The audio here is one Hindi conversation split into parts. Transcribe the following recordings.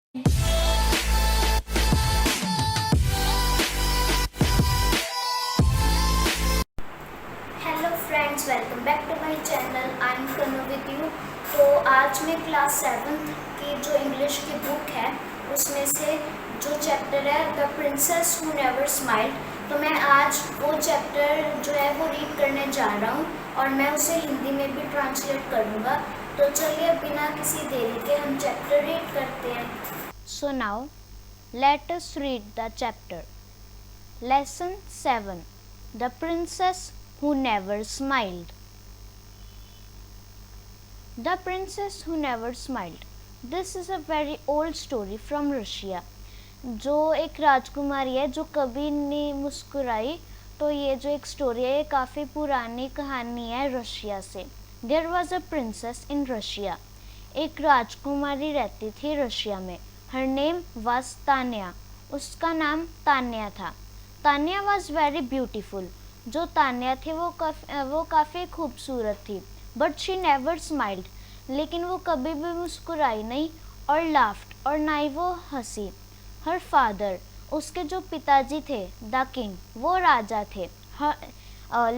Hello friends, welcome back to my channel. I am Kanu with you. तो आज मैं क्लास 7 की जो इंग्लिश की बुक है उसमें से जो चैप्टर है the princess who never smiled, तो मैं आज वो चैप्टर जो है वो रीड करने जा रहा हूँ और मैं उसे हिंदी में भी ट्रांसलेट करूँगा। तो चलिए बिना किसी देरी के हम चैप्टर रीड करते हैं। So now let us read the chapter. Lesson 7. The Princess Who Never Smiled. The Princess Who Never Smiled. This is a very old story from Russia. जो एक राजकुमारी है जो कभी नहीं मुस्कुराई, तो ये जो एक स्टोरी है ये काफ़ी पुरानी कहानी है रशिया से। There was a princess in Russia. एक राजकुमारी रहती थी रशिया में। Her name was Tanya. उसका नाम तान्या था। Tanya was very beautiful. जो तान्या थी वो काफ़ी खूबसूरत थी। But she never smiled. लेकिन वो कभी भी मुस्कुराई नहीं और laughed और ना ही वो हंसी। Her father, उसके जो पिताजी थे, the king, वो राजा थे,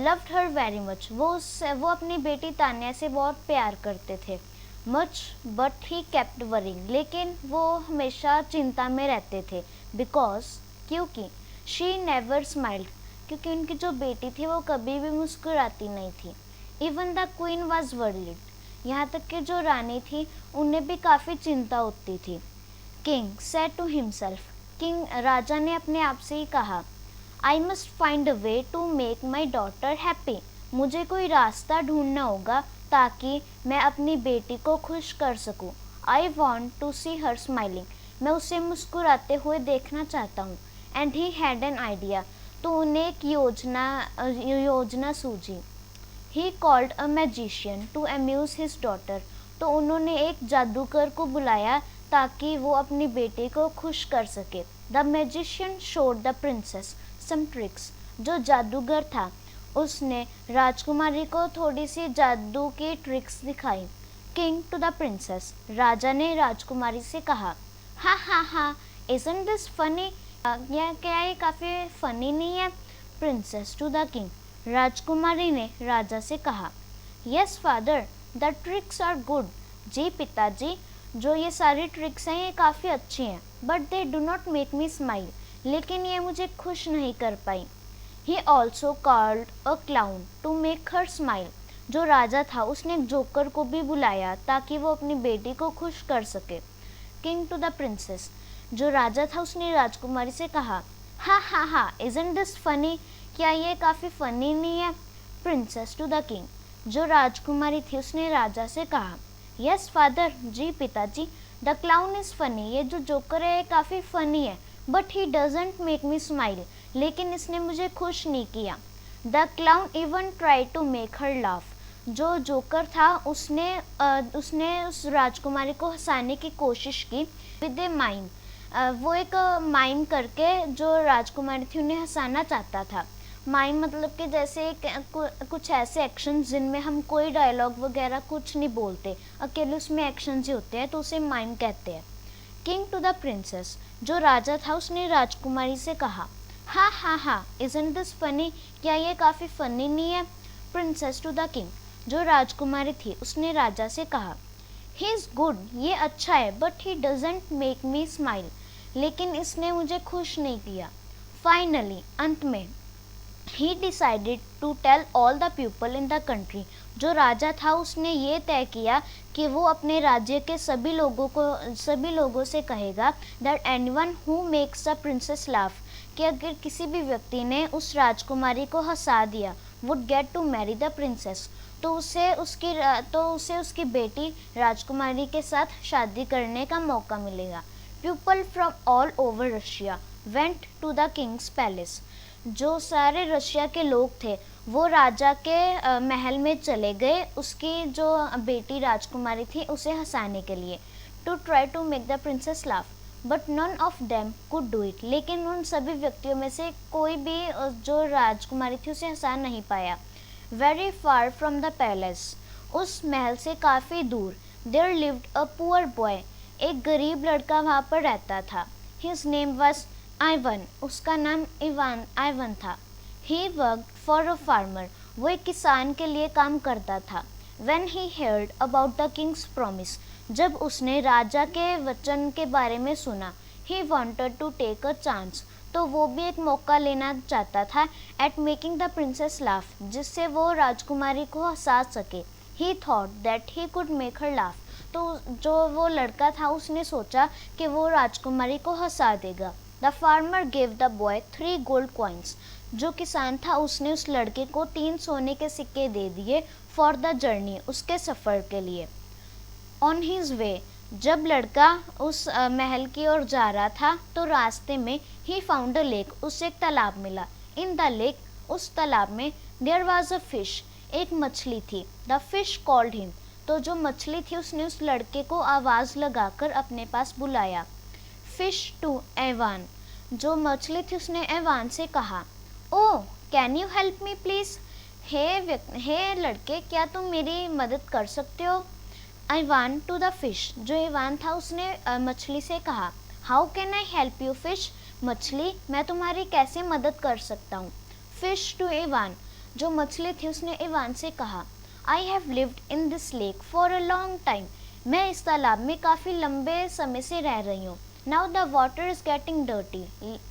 loved her very much. वो अपनी बेटी तान्या से बहुत प्यार करते थे। Much, but he kept worrying. लेकिन वो हमेशा चिंता में रहते थे। Because, क्योंकि she never smiled. क्योंकि उनकी जो बेटी थी वो कभी भी मुस्कुराती नहीं थी। Even the queen was worried. यहाँ तक कि जो रानी थी उन्हें भी काफ़ी चिंता होती थी। King said to himself. King राजा ने अपने आप से ही कहा, I must find a way to make my daughter happy. मुझे कोई रास्ता ढूंढना होगा ताकि मैं अपनी बेटी को खुश कर सकूं। I want to see her smiling. मैं उसे मुस्कुराते हुए देखना चाहता हूँ। And he had an idea. तो उन्हें एक योजना सूझी। He called a magician to amuse his daughter. तो उन्होंने एक जादूगर को बुलाया ताकि वो अपनी बेटी को खुश कर सके। The magician showed the princess some tricks. जो जादूगर था उसने राजकुमारी को थोड़ी सी जादू की ट्रिक्स दिखाई। King to the princess. राजा ने राजकुमारी से कहा, हा हा हा, isn't this funny? क्या ये काफ़ी फनी नहीं है? Princess to the king. राजकुमारी ने राजा से कहा, yes father, the tricks are good. जी पिताजी, जो ये सारी ट्रिक्स हैं ये काफ़ी अच्छी हैं, but they do not make me smile. लेकिन ये मुझे खुश नहीं कर पाई. He also called a clown to make her smile. जो राजा था उसने एक जोकर को भी बुलाया ताकि वो अपनी बेटी को खुश कर सके. King to the princess. जो राजा था उसने राजकुमारी से कहा, हा हा हा, isn't this funny? क्या ये काफ़ी फनी नहीं है? Princess to the king. जो राजकुमारी थी उसने राजा से कहा, yes father, जी पिताजी, the clown is funny. ये जो जोकर है ये काफ़ी फनी है, but he doesn't make me smile. लेकिन इसने मुझे खुश नहीं किया. The clown even tried to make her laugh. जो जोकर था उसने उस राजकुमारी को हंसाने की कोशिश की with a mime. वो एक माइम करके जो राजकुमारी थी उन्हें हंसाना चाहता था. माइम मतलब कि जैसे कुछ ऐसे एक्शन जिनमें हम कोई डायलॉग वगैरह कुछ नहीं बोलते, अकेले उसमें एक्शन ही होते हैं, तो उसे माइम कहते हैं. King to the princess. जो राजा था उसने राजकुमारी से कहा, हा हा हा, isn't this funny? क्या ये काफ़ी फनी नहीं है? Princess to the king. जो राजकुमारी थी उसने राजा से कहा, ही इज़ गुड, ये अच्छा है, but he doesn't make me smile. लेकिन इसने मुझे खुश नहीं किया. फाइनली, अंत में, he decided to tell all the people in the country. जो राजा था उसने ये तय किया कि वो अपने राज्य के सभी लोगों से कहेगा that anyone who makes the princess laugh, कि अगर किसी भी व्यक्ति ने उस राजकुमारी को हंसा दिया, would get to marry the princess, तो उसे उसकी बेटी राजकुमारी के साथ शादी करने का मौका मिलेगा. People from all over Russia went to the king's palace. जो सारे रशिया के लोग थे वो राजा के महल में चले गए उसकी जो बेटी राजकुमारी थी उसे हंसाने के लिए. To try to make the princess laugh, but none of them could do it. लेकिन उन सभी व्यक्तियों में से कोई भी जो राजकुमारी थी उसे हंसा नहीं पाया. Very far from the palace. उस महल से काफ़ी दूर. There lived a poor boy. एक गरीब लड़का वहाँ पर रहता था। हिज नेम वॉज आइवन, उसका नाम आइवन था। He worked for a farmer, वो एक किसान के लिए काम करता था। When he heard about the king's promise, जब उसने राजा के वचन के बारे में सुना, he wanted to take a chance, तो वो भी एक मौका लेना चाहता था at making the princess laugh, जिससे वो राजकुमारी को हंसा सके। He thought that he could make her laugh, तो जो वो लड़का था उसने सोचा कि वो राजकुमारी को हंसा देगा। The farmer gave the boy 3 gold coins, जो किसान था उसने उस लड़के को 3 सोने के सिक्के दे दिए फॉर द जर्नी, उसके सफ़र के लिए। ऑन हिज वे, जब लड़का उस महल की ओर जा रहा था तो रास्ते में ही फाउंड अ लेक, उसे एक तालाब मिला। इन द लेक, उस तालाब में देयर वाज अ फिश, एक मछली थी। द फिश कॉल्ड हिम, तो जो मछली थी उसने उस लड़के को आवाज़ लगाकर अपने पास बुलाया। फिश टू एवान, जो मछली थी उसने एवान से कहा, oh can you help me please, हे लड़के, क्या तुम मेरी मदद कर सकते हो। इवान टू द फिश, जो इवान था उसने मछली से कहा, how can I help you fish, मछली मैं तुम्हारी कैसे मदद कर सकता हूँ। फिश टू इवान, जो मछली थी उसने इवान से कहा, I have lived in this lake for a long time, मैं इस तालाब में काफ़ी लंबे समय से रह रही हूँ। Now the water is getting dirty,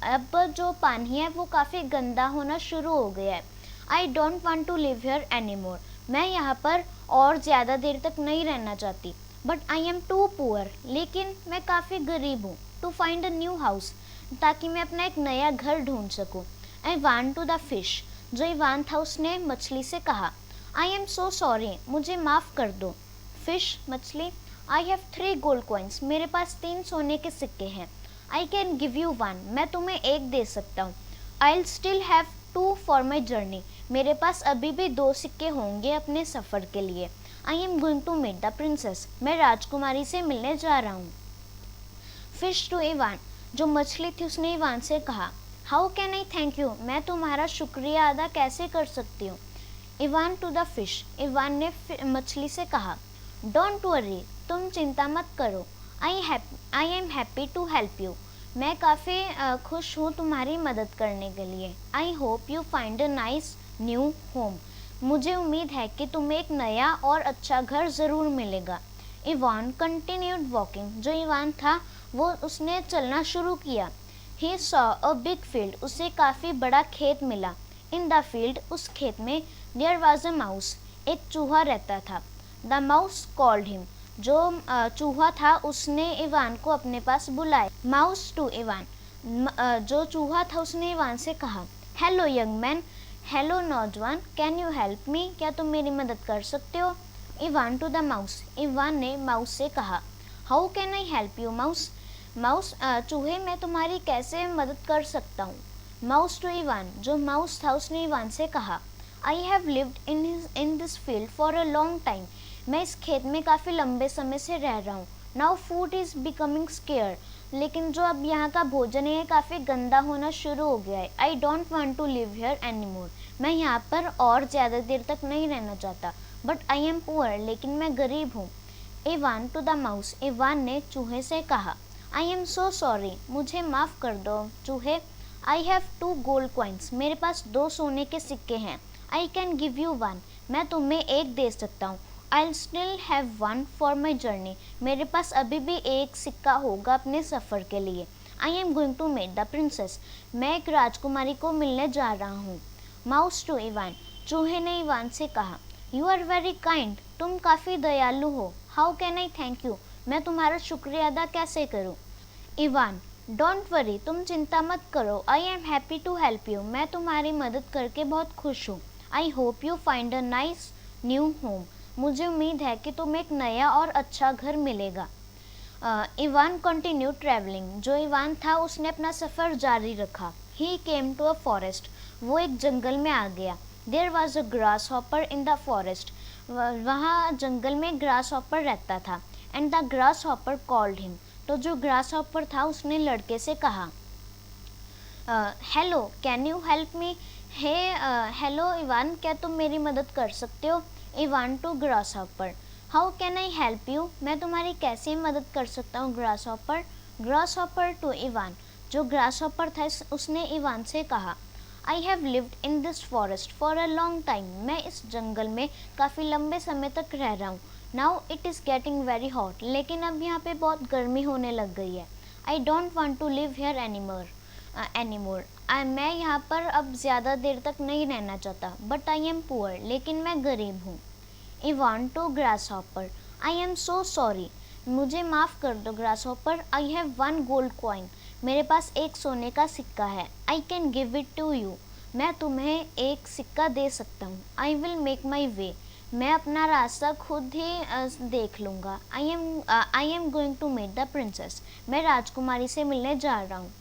अब जो पानी है वो काफ़ी गंदा होना शुरू हो गया है। I don't want to live here any more, मैं यहाँ पर और ज़्यादा देर तक नहीं रहना चाहती। But I am too poor, लेकिन मैं काफ़ी गरीब हूँ। To find a new house, ताकि मैं अपना एक नया घर ढूंढ सकूँ। I want to the fish, जो इवान था उसने मछली से कहा, आई एम सो सॉरी, मुझे माफ़ कर दो। फिश, मछली, आई हैव 3 गोल्ड कॉइन्स, मेरे पास 3 सोने के सिक्के हैं। आई कैन गिव यू 1, मैं तुम्हें एक दे सकता हूँ। I will still have 2 for my journey, मेरे पास अभी भी 2 सिक्के होंगे अपने सफ़र के लिए। I am going to meet the princess, मैं राजकुमारी से मिलने जा रहा हूँ। फिश टू इवान, जो मछली थी उसने इवान से कहा, how can I thank you, मैं तुम्हारा शुक्रिया अदा कैसे कर सकती हूँ। Ivan to the fish, Ivan ने मछली से कहा, डोंट वरी, तुम चिंता मत करो। I am happy to help you, मैं काफ़ी खुश हूँ तुम्हारी मदद करने के लिए। I hope you find a nice new home, मुझे उम्मीद है कि तुम्हें एक नया और अच्छा घर ज़रूर मिलेगा। इवान कंटिन्यूड वॉकिंग, जो इवान था वो उसने चलना शुरू किया। He saw a big field, उसे काफ़ी बड़ा खेत मिला। इन द फील्ड, उस खेत में देयर वाज अ माउस, एक चूहा रहता था। द माउस कॉल्ड हिम, जो चूहा था उसने इवान को अपने पास बुलाया। माउस टू इवान, जो चूहा था उसने इवान से कहा, हेलो यंग मैन, हेलो नौजवान, कैन यू हेल्प मी, क्या तुम मेरी मदद कर सकते हो। Ivan to the mouse, Ivan ने माउस से कहा, how can I help you mouse, mouse चूहे मैं तुम्हारी कैसे मदद कर सकता हूँ। माउस टू इवान, जो माउस था उसने इवान से कहा, I have lived in this field for a long time, मैं इस खेत में काफ़ी लंबे समय से रह रहा हूँ। Now food is becoming square, लेकिन जो अब यहाँ का भोजन है काफ़ी गंदा होना शुरू हो गया है। I don't want to live here any more, मैं यहाँ पर और ज़्यादा देर तक नहीं रहना चाहता। बट आई एम पुअर, लेकिन मैं गरीब हूँ। Ivan to the mouse, Ivan ने चूहे से कहा, आई एम सो सॉरी, मुझे माफ़ कर दो चूहे। आई हैव 2 गोल्ड कॉइन्स, मेरे पास 2 सोने के सिक्के हैं। आई कैन गिव यू 1, मैं तुम्हें एक दे सकता हूँ। I still have 1 for my journey, मेरे पास अभी भी एक सिक्का होगा अपने सफ़र के लिए। I am going to meet the princess, मैं एक राजकुमारी को मिलने जा रहा हूँ। माउस टू इवान, चूहे ने इवान से कहा, यू आर वेरी काइंड, तुम काफ़ी दयालु हो। How can I thank you, मैं तुम्हारा शुक्रिया अदा कैसे करूँ। इवान, डोंट वरी, तुम चिंता मत करो। I am happy to help you, मैं तुम्हारी मदद करके बहुत खुश हूँ। I hope you find a nice new home, मुझे उम्मीद है कि तुम्हें एक नया और अच्छा घर मिलेगा। इवान कंटिन्यू ट्रैवलिंग, जो इवान था उसने अपना सफ़र जारी रखा। ही केम टू अ फॉरेस्ट, वो एक जंगल में आ गया। There was a grasshopper in the forest, वहाँ जंगल में ग्रास हॉपर रहता था। And the grasshopper called him, तो जो ग्रास हॉपर था उसने लड़के से कहा, hello can you help me, hello Ivan, क्या तुम मेरी मदद कर सकते हो। Ivan to grasshopper, how can I help you, मैं तुम्हारी कैसे मदद कर सकता हूँ grasshopper. Grasshopper to Ivan, जो ग्रास हॉपर था उसने इवान से कहा, I have lived in this forest for a long time, मैं इस जंगल में काफ़ी लंबे समय तक रह रहा हूँ। Now it is getting very hot, लेकिन अब यहाँ पे बहुत गर्मी होने लग गई है। I don't want to live here anymore, मैं यहाँ पर अब ज़्यादा देर तक नहीं रहना चाहता। बट आई एम पुअर, लेकिन मैं गरीब हूँ। Ivan to grasshopper, I am so sorry, मुझे माफ़ कर दो grasshopper, I have 1 gold coin, मेरे पास एक सोने का सिक्का है। I can give it to you, मैं तुम्हें एक सिक्का दे सकता हूँ। आई विल मेक माई वे, मैं अपना रास्ता खुद ही देख लूँगा। I am going to meet the princess, मैं राजकुमारी से मिलने जा रहा हूँ।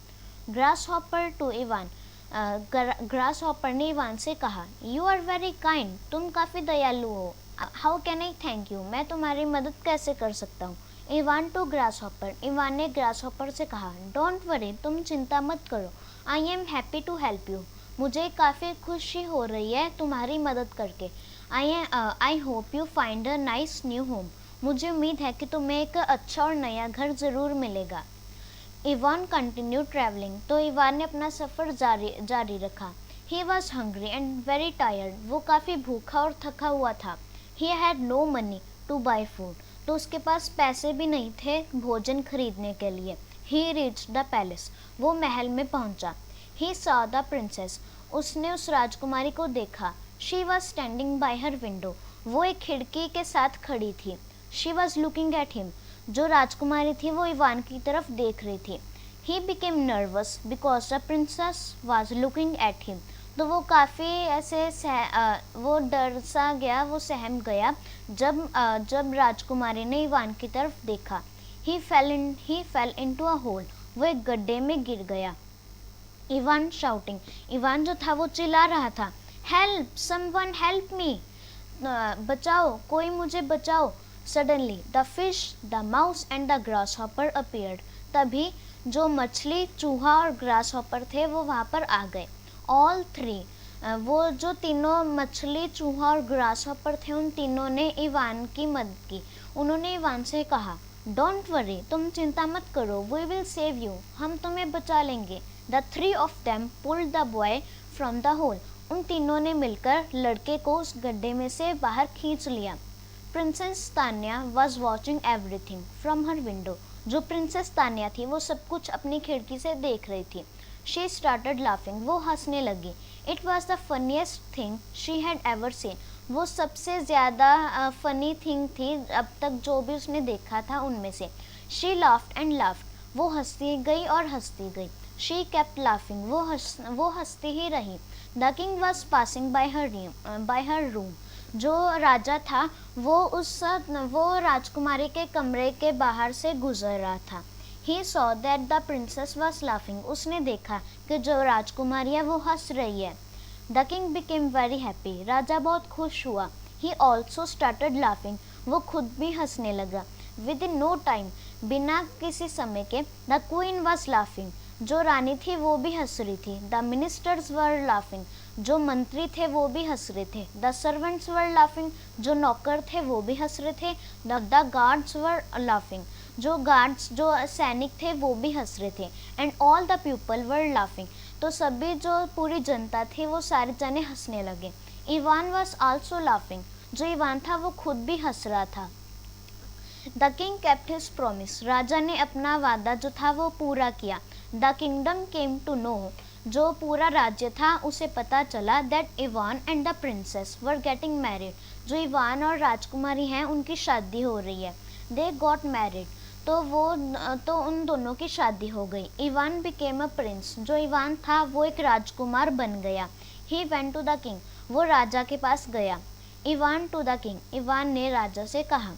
Grasshopper to Ivan, grasshopper ने इवान से कहा, यू आर वेरी काइंड, तुम काफ़ी दयालु हो। How can I thank you, मैं तुम्हारी मदद कैसे कर सकता हूँ। Ivan to grasshopper, Ivan ने ग्रास हॉपर से कहा, डोंट वरी, तुम चिंता मत करो। I am happy to help you, मुझे काफ़ी खुशी हो रही है तुम्हारी मदद करके। I hope you find a nice new home, मुझे उम्मीद है कि तुम्हें एक अच्छा और नया घर ज़रूर मिलेगा। इवान कंटिन्यू ट्रैवलिंग, तो इवान ने अपना सफ़र जारी रखा। He was hungry and very tired, वो काफ़ी भूखा और थका हुआ था। He had no money to buy food, तो उसके पास पैसे भी नहीं थे भोजन खरीदने के लिए। ही रीच द पैलेस, वो महल में पहुंचा। ही सॉ द प्रिंसेस, उसने उस राजकुमारी को देखा। She was standing bye her window, वो एक खिड़की के साथ खड़ी थी। She was looking at him, जो राजकुमारी थी वो इवान की तरफ देख रही थी। He became nervous because the princess was looking at him, तो वो काफ़ी ऐसे वो डर सा गया, वो सहम गया जब राजकुमारी ने इवान की तरफ देखा। ही फेल इनटू अ होल, वो एक गड्ढे में गिर गया। इवान शाउटिंग, इवान जो था वो चिल्ला रहा था, हेल्प, समवन हेल्प मी, बचाओ, कोई मुझे बचाओ। Suddenly the fish, the mouse and the grass hopper appeared, तभी जो मछली, चूहा और ग्रास हॉपर थे वो वहाँ पर आ गए। ऑल थ्री, वो जो तीनों मछली, चूहा और ग्रास हॉपर थे, उन तीनों ने इवान की मदद की। उन्होंने इवान से कहा, डोंट वरी, तुम चिंता मत करो, वी विल सेव यू, हम तुम्हें बचा लेंगे। The 3 of them pulled the boy from the hole, उन तीनों ने मिलकर लड़के को उस गड्ढे में से बाहर खींच लिया। Princess Tanya was watching everything from her window, जो प्रिंसेस तान्या थी वो सब कुछ अपनी खिड़की से देख रही थी। शी स्टार्टेड लाफिंग, वो हंसने लगी। It was the funniest thing she had ever seen, वो सबसे ज़्यादा फनी थिंग थी अब तक जो भी उसने देखा था उनमें से। शी लाफ्ड एंड लाफ्ड, वो हंसती गई और हंसती गई। शी केप्ट लाफिंग, वो हंसती ही रही। The king was passing by her room, जो राजा था वो राजकुमारी के कमरे के बाहर से गुजर रहा था। He saw that the princess was laughing, उसने देखा कि जो राजकुमारी है वो हंस रही है। The king became very happy, राजा बहुत खुश हुआ। ही ऑल्सो स्टार्टेड लाफिंग, वो खुद भी हंसने लगा। विद इन नो टाइम, बिना किसी समय के, द क्वीन वॉज लाफिंग, जो रानी थी वो भी हंस रही थी। द मिनिस्टर्स वर लाफिंग, जो मंत्री थे वो भी हंस रहे थे। द सर्वेंट्स वर लाफिंग, जो नौकर थे वो भी हंस रहे थे। द गार्ड्स वर लाफिंग, जो सैनिक थे वो भी हंस रहे थे। And all the people were laughing, तो सभी जो पूरी जनता थी वो सारे जने हंसने लगे। इवान वॉज आल्सो लाफिंग, जो इवान था वो खुद भी हंस रहा था। The king kept his promise, राजा ने अपना वादा जो था वो पूरा किया। The kingdom came to know, जो पूरा राज्य था उसे पता चला that Ivan and the princess were getting married, जो इवान और राजकुमारी हैं उनकी शादी हो रही है। दे गॉट मैरिड, तो उन दोनों की शादी हो गई। इवान बिकेम अ प्रिंस, जो इवान था वो एक राजकुमार बन गया। He went to the king, वो राजा के पास गया। Ivan to the king, Ivan ने राजा से कहा,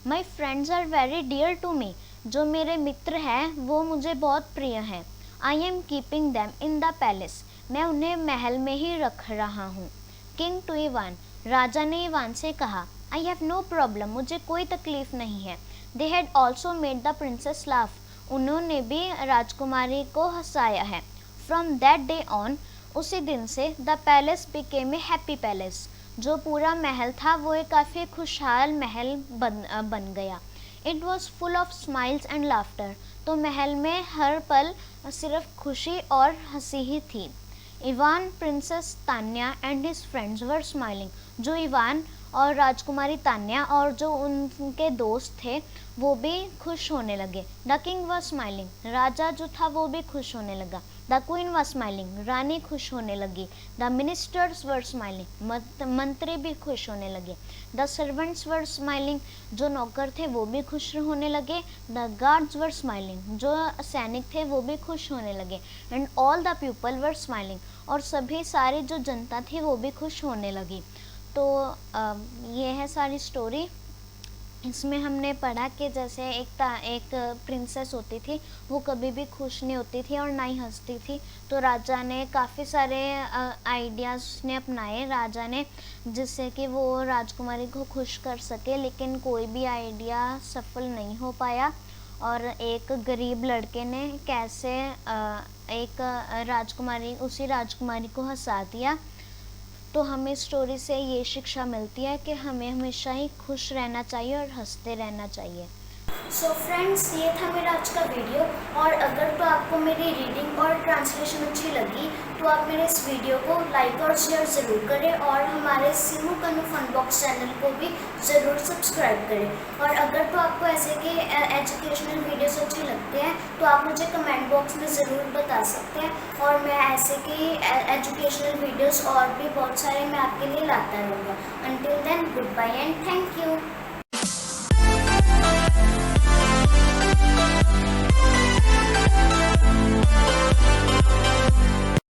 my friends are very dear to me, जो मेरे मित्र हैं वो मुझे बहुत प्रिय हैं। I am keeping them in the palace, मैं उन्हें महल में ही रख रहा हूँ। किंग टू इवान, राजा ने इवान से कहा, आई हैव नो प्रॉब्लम, मुझे कोई तकलीफ नहीं है। They had also made the princess laugh, उन्होंने भी राजकुमारी को हंसाया है। फ्रॉम दैट डे ऑन, उसी दिन से the palace became a happy palace, जो पूरा महल था वो एक काफ़ी खुशहाल महल बन गया। It was full of smiles and laughter. तो महल में हर पल सिर्फ खुशी और हंसी ही थी। Ivan, princess Tanya and his friends were smiling. जो इवान और राजकुमारी तान्या और जो उनके दोस्त थे वो भी खुश होने लगे। The king was smiling. राजा जो था वो भी खुश होने लगा। The queen was smiling. रानी खुश होने लगी। The ministers were smiling. मंत्री भी खुश होने लगे। The servants were smiling. जो नौकर थे वो भी खुश होने लगे। The guards were smiling. जो सैनिक थे वो भी खुश होने लगे। And all the people were smiling. और सभी सारी जो जनता थी वो भी खुश होने लगी। तो ये है सारी स्टोरी। इसमें हमने पढ़ा कि जैसे एक प्रिंसेस होती थी, वो कभी भी खुश नहीं होती थी और ना ही हंसती थी। तो राजा ने काफ़ी सारे आइडियाज़ ने अपनाए राजा ने, जिससे कि वो राजकुमारी को खुश कर सके, लेकिन कोई भी आइडिया सफल नहीं हो पाया। और एक गरीब लड़के ने कैसे एक उसी राजकुमारी को हंसा दिया। तो हमें स्टोरी से ये शिक्षा मिलती है कि हमें हमेशा ही खुश रहना चाहिए और हंसते रहना चाहिए। सो फ्रेंड्स, ये था मेरा आज का वीडियो। और अगर तो आपको मेरी रीडिंग और ट्रांसलेशन अच्छी लगी तो आप मेरे इस वीडियो को लाइक और शेयर ज़रूर करें और हमारे सिमू कन्नू फन बॉक्स चैनल को भी ज़रूर सब्सक्राइब करें। और अगर तो आपको ऐसे के एजुकेशनल वीडियोस अच्छे लगते हैं तो आप मुझे कमेंट बॉक्स में ज़रूर बता सकते हैं और मैं ऐसे के एजुकेशनल वीडियोस और भी बहुत सारे मैं आपके लिए लाता रहूँगा। Until then, goodbye and thank you.